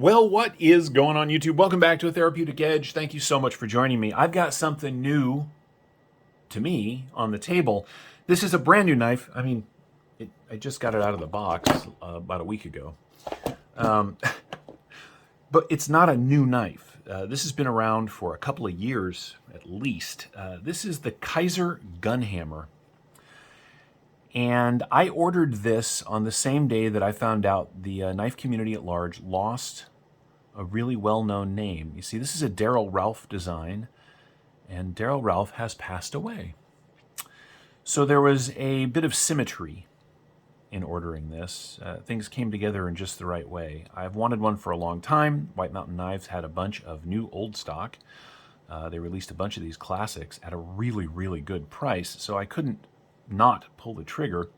Well, what is going on YouTube? Welcome back to A Therapeutic Edge. Thank you so much for joining me. I've got something new to me on the table. This is a brand new knife. I just got it out of the box about a week ago. But it's not a new knife. This has been around for a couple of years at least. This is the Kizer Gunhammer. And I ordered this on the same day that I found out the knife community at large lost a really well-known name. You see, this is a Darrel Ralph design, and Darrel Ralph has passed away. So there was a bit of symmetry in ordering this. Things came together in just the right way. I've wanted one for a long time. White Mountain Knives had a bunch of new old stock. They released a bunch of these classics at a really, really good price, so I couldn't not pull the trigger.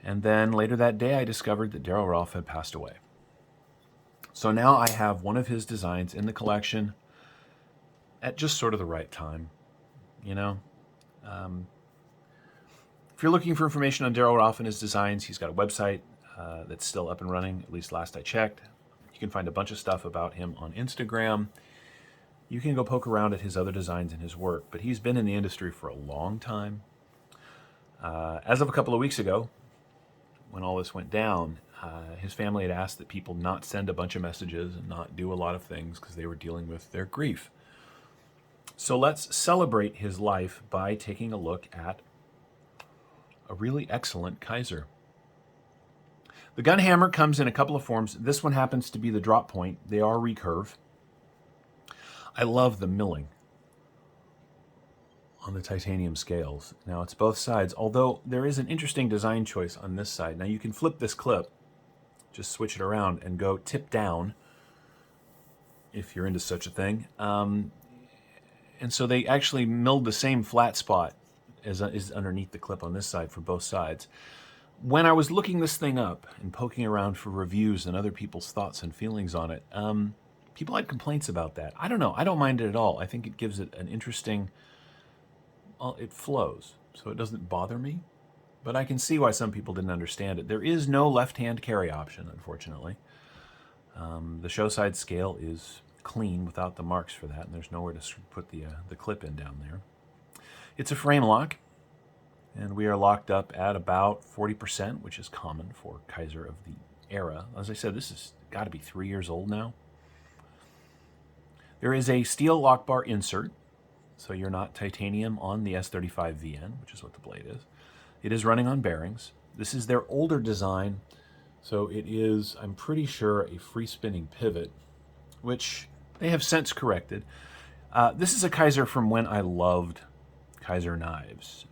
And then later that day, I discovered that Darrel Ralph had passed away. So now I have one of his designs in the collection at just sort of the right time, you know? If you're looking for information on Darrel Ralph and his designs, he's got a website that's still up and running, at least last I checked. You can find a bunch of stuff about him on Instagram. You can go poke around at his other designs and his work, but he's been in the industry for a long time. As of a couple of weeks ago, when all this went down, his family had asked that people not send a bunch of messages and not do a lot of things because they were dealing with their grief. So let's celebrate his life by taking a look at a really excellent Kizer. The Gunhammer comes in a couple of forms. This one happens to be the drop point. They are recurve. I love the milling on the titanium scales. Now it's both sides, although there is an interesting design choice on this side. Now you can flip this clip, just switch it around and go tip down if you're into such a thing. And so they actually milled the same flat spot as is underneath the clip on this side for both sides. When I was looking this thing up and poking around for reviews and other people's thoughts and feelings on it, people had complaints about that. I don't know. I don't mind it at all. I think it gives it an interesting... Well, it flows, so it doesn't bother me, but I can see why some people didn't understand it. There is no left-hand carry option, unfortunately. The show side scale is clean without the marks for that, and there's nowhere to put the clip in down there. It's a frame lock, and we are locked up at about 40%, which is common for Kizer of the era. As I said, this has got to be 3 years old now. There is a steel lock bar insert, so you're not titanium on the S35VN, which is what the blade is. It is running on bearings. This is their older design, so it is, I'm pretty sure, a free spinning pivot, which they have since corrected. This is a Kizer from when I loved Kizer knives.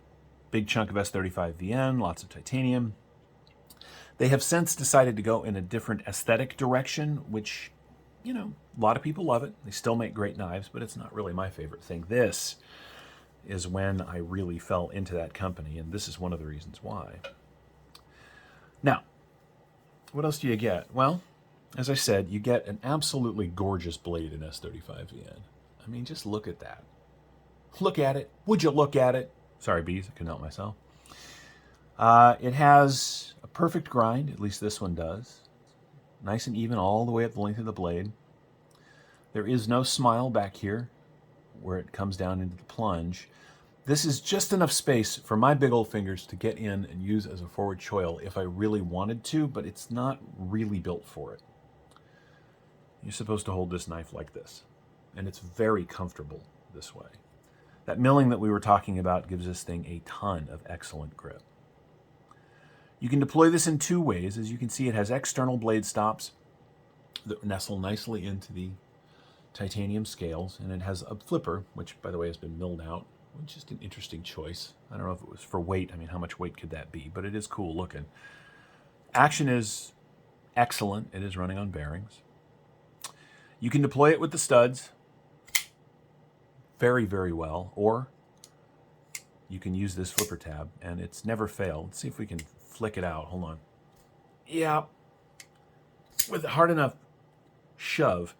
Big chunk of S35VN, lots of titanium. They have since decided to go in a different aesthetic direction, which, you know, a lot of people love it. They still make great knives, but it's not really my favorite thing. This is when I really fell into that company, and this is one of the reasons why. Now, what else do you get? Well, as I said, you get an absolutely gorgeous blade in S35VN. I mean, just look at that. Look at it. Would you look at it? Sorry, bees, I couldn't help myself. It has a perfect grind, at least this one does. Nice and even all the way up the length of the blade. There is no smile back here where it comes down into the plunge. This is just enough space for my big old fingers to get in and use as a forward choil if I really wanted to, but it's not really built for it. You're supposed to hold this knife like this, and it's very comfortable this way. That milling that we were talking about gives this thing a ton of excellent grip. You can deploy this in two ways. As you can see, it has external blade stops that nestle nicely into the titanium scales, and it has a flipper, which, by the way, has been milled out, which is an interesting choice. I don't know if it was for weight. I mean, how much weight could that be? But it is cool looking. Action is excellent. It is running on bearings. You can deploy it with the studs very, very well, or you can use this flipper tab, and it's never failed. Let's see if we can flick it out. Hold on. Yeah. With a hard enough shove,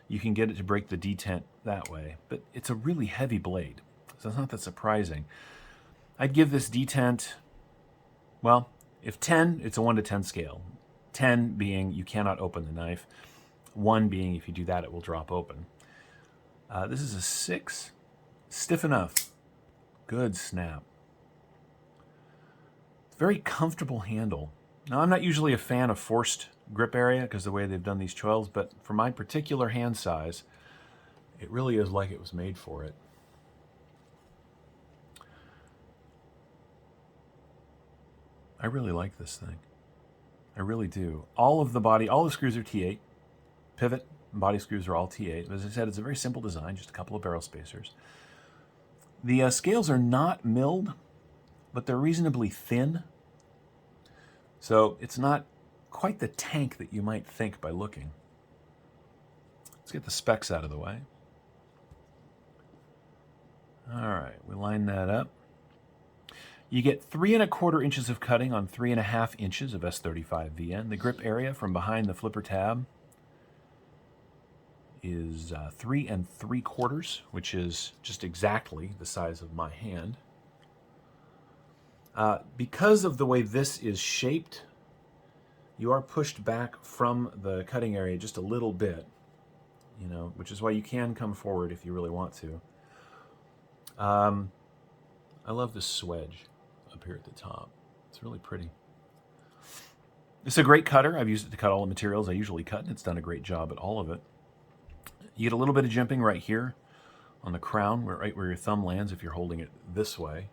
you can get it to break the detent that way. But it's a really heavy blade, so it's not that surprising. I'd give this detent, well, if 10, it's a 1 to 10 scale. 10 being you cannot open the knife. One being, if you do that, it will drop open. This is a 6. Stiff enough. Good snap. Very comfortable handle. Now, I'm not usually a fan of forced grip area because the way they've done these 12s, but for my particular hand size, it really is like it was made for it. I really like this thing. I really do. All the screws are T8. Pivot and body screws are all T8. As I said, it's a very simple design, just a couple of barrel spacers. The scales are not milled, but they're reasonably thin. So it's not quite the tank that you might think by looking. Let's get the specs out of the way. All right, we line that up. You get 3 1/4 inches of cutting on 3 1/2 inches of S35 VN. The grip area from behind the flipper tab is 3 3/4, which is just exactly the size of my hand. Because of the way this is shaped, you are pushed back from the cutting area just a little bit, you know, which is why you can come forward if you really want to. I love this swedge up here at the top. It's really pretty. It's a great cutter. I've used it to cut all the materials I usually cut, and it's done a great job at all of it. You get a little bit of jimping right here on the crown, right where your thumb lands if you're holding it this way.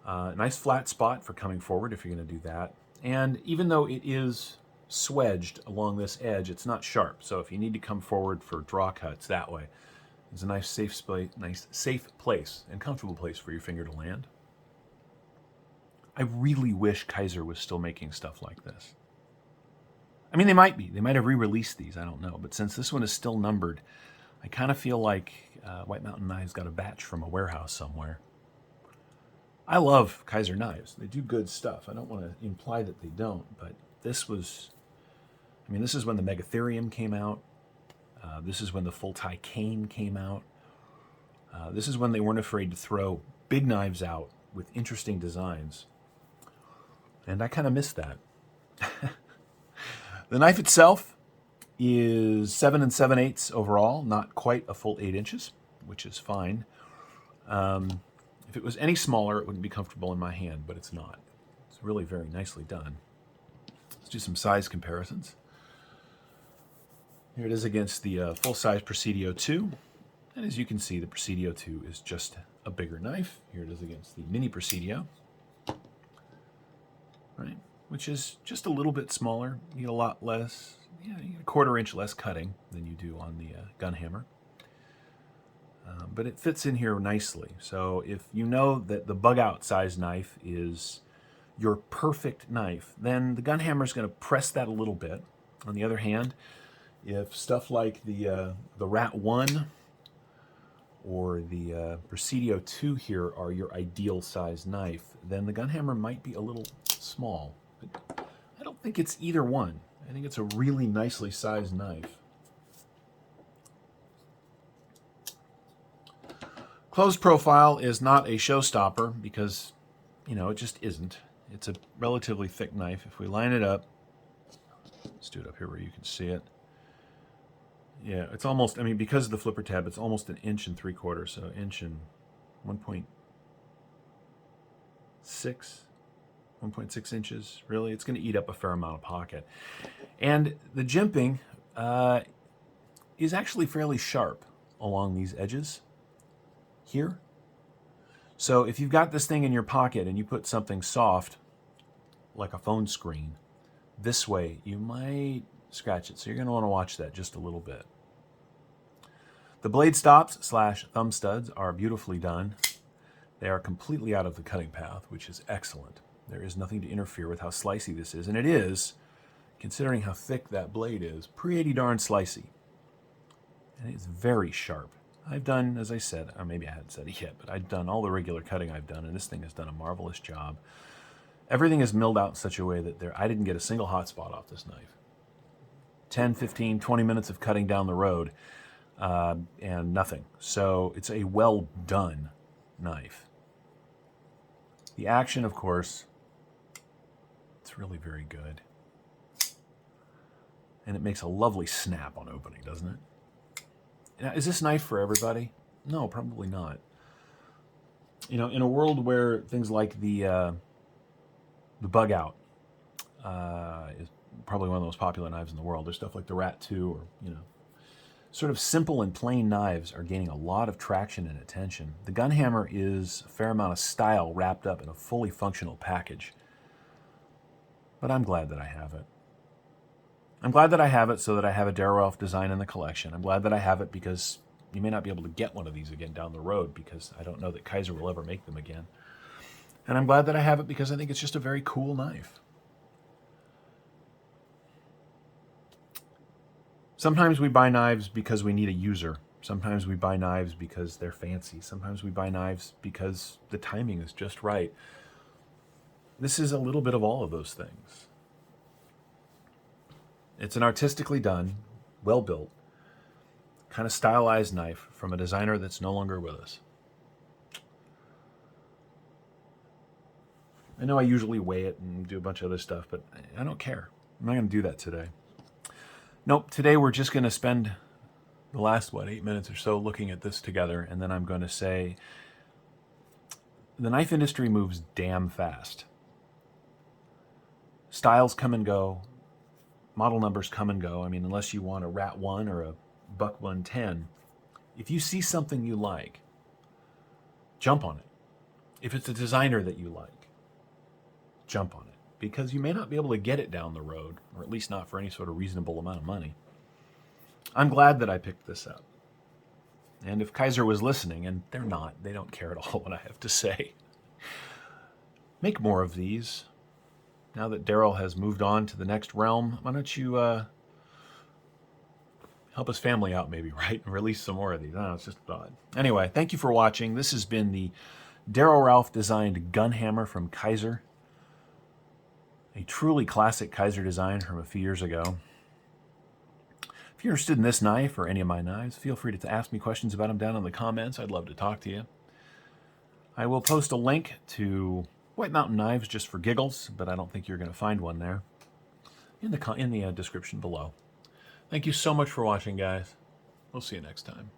Nice flat spot for coming forward if you're going to do that. And even though it is swedged along this edge, it's not sharp. So if you need to come forward for draw cuts that way, it's a nice safe place and comfortable place for your finger to land. I really wish Kizer was still making stuff like this. I mean, they might be. They might have re-released these. I don't know. But since this one is still numbered, I kind of feel like White Mountain Knives got a batch from a warehouse somewhere. I love Kizer knives. They do good stuff. I don't want to imply that they don't, but this was, I mean, this is when the Megatherium came out. This is when the full tie cane came out. This is when they weren't afraid to throw big knives out with interesting designs. And I kind of miss that. The knife itself is 7 7/8 overall, not quite a full 8 inches, which is fine. If it was any smaller, it wouldn't be comfortable in my hand, but it's not. It's really very nicely done. Let's do some size comparisons. Here it is against the full-size Presidio 2. And as you can see, the Presidio 2 is just a bigger knife. Here it is against the Mini Presidio, right? Which is just a little bit smaller. You get a lot less, you get a 1/4 inch less cutting than you do on the Gunhammer. But it fits in here nicely. So if you know that the bug-out size knife is your perfect knife, then the Gunhammer is going to press that a little bit. On the other hand, if stuff like the Rat 1 or the Presidio 2 here are your ideal size knife, then the Gunhammer might be a little small. But I don't think it's either one. I think it's a really nicely sized knife. Closed profile is not a showstopper because, you know, it just isn't. It's a relatively thick knife. If we line it up, let's do it up here where you can see it. Yeah, it's almost, I mean, because of the flipper tab, it's almost 1 3/4 inches, so inch and 1.6 inches, really. It's going to eat up a fair amount of pocket. And the jimping is actually fairly sharp along these edges here. So if you've got this thing in your pocket and you put something soft, like a phone screen, this way, you might scratch it. So you're going to want to watch that just a little bit. The blade stops / thumb studs are beautifully done. They are completely out of the cutting path, which is excellent. There is nothing to interfere with how slicey this is. And it is, considering how thick that blade is, pretty darn slicey. And it's very sharp. I've done, as I said, or maybe I hadn't said it yet, but I've done all the regular cutting I've done, and this thing has done a marvelous job. Everything is milled out in such a way that I didn't get a single hot spot off this knife. 10, 15, 20 minutes of cutting down the road, and nothing. So it's a well-done knife. The action, of course, it's really very good. And it makes a lovely snap on opening, doesn't it? Now, is this knife for everybody? No, probably not. You know, in a world where things like the bug out is probably one of the most popular knives in the world. There's stuff like the Rat 2 or, you know, sort of simple and plain knives are gaining a lot of traction and attention. The Gunhammer is a fair amount of style wrapped up in a fully functional package. But I'm glad that I have it. I'm glad that I have it so that I have a Darrel Ralph design in the collection. I'm glad that I have it because you may not be able to get one of these again down the road because I don't know that Kizer will ever make them again. And I'm glad that I have it because I think it's just a very cool knife. Sometimes we buy knives because we need a user. Sometimes we buy knives because they're fancy. Sometimes we buy knives because the timing is just right. This is a little bit of all of those things. It's an artistically done, well-built, kind of stylized knife from a designer that's no longer with us. I know I usually weigh it and do a bunch of other stuff, but I don't care. I'm not going to do that today. Nope, today we're just going to spend the last, 8 minutes or so looking at this together, and then I'm going to say the knife industry moves damn fast. Styles come and go. Model numbers come and go. I mean, unless you want a Rat 1 or a Buck 110, if you see something you like, jump on it. If it's a designer that you like, jump on it. Because you may not be able to get it down the road, or at least not for any sort of reasonable amount of money. I'm glad that I picked this up. And if Kizer was listening, and they're not, they don't care at all what I have to say, make more of these. Now that Darrel has moved on to the next realm, why don't you help his family out maybe, right? And release some more of these. I don't know, it's just odd. Anyway, thank you for watching. This has been the Darrel Ralph designed Gunhammer from Kizer. A truly classic Kizer design from a few years ago. If you're interested in this knife or any of my knives, feel free to ask me questions about them down in the comments. I'd love to talk to you. I will post a link to White Mountain knives just for giggles, but I don't think you're going to find one there in the description below. Thank you so much for watching, guys. We'll see you next time.